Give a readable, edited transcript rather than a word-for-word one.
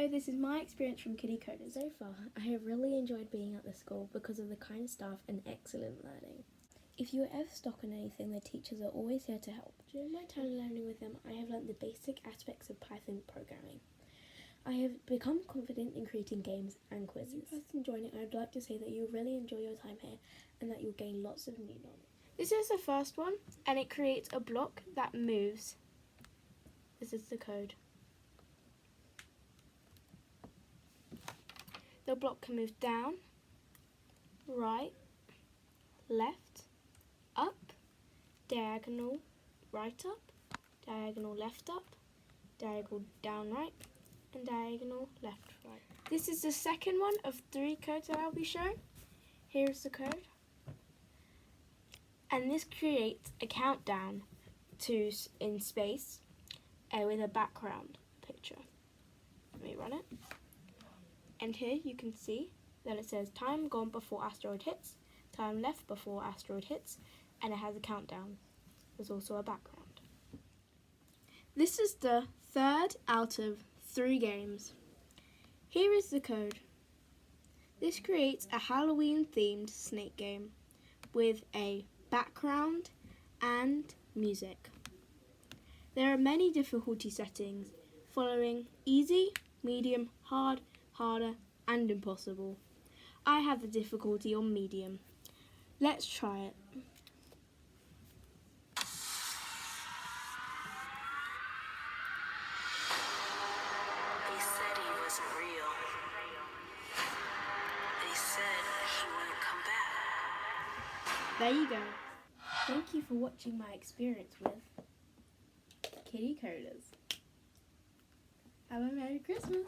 Hello, this is my experience from Kiddie Coders. So far, I have really enjoyed being at the school because of the kind staff and excellent learning. If you are ever stuck on anything, the teachers are always here to help. During my time learning with them, I have learned the basic aspects of Python programming. I have become confident in creating games and quizzes. As a person joining, I would like to say that you'll really enjoy your time here and that you'll gain lots of new knowledge. This is the first one, and it creates a block that moves. This is the code. The block can move down, right, left, up, diagonal right up, diagonal left up, diagonal down right, and diagonal left right. This is the second one of 3 codes that I'll be showing. Here's the code. And this creates a countdown in space with a background picture. Let me run it. And here you can see that it says time gone before asteroid hits, time left before asteroid hits, and it has a countdown. There's also a background. This is the third out of 3 games. Here is the code. This creates a Halloween themed snake game with a background and music. There are many difficulty settings following easy, medium, hard, harder and impossible. I have the difficulty on medium. Let's try it. They said he wasn't real. They said he wouldn't come back. There you go. Thank you for watching my experience with Kiddie Coders. Have a Merry Christmas.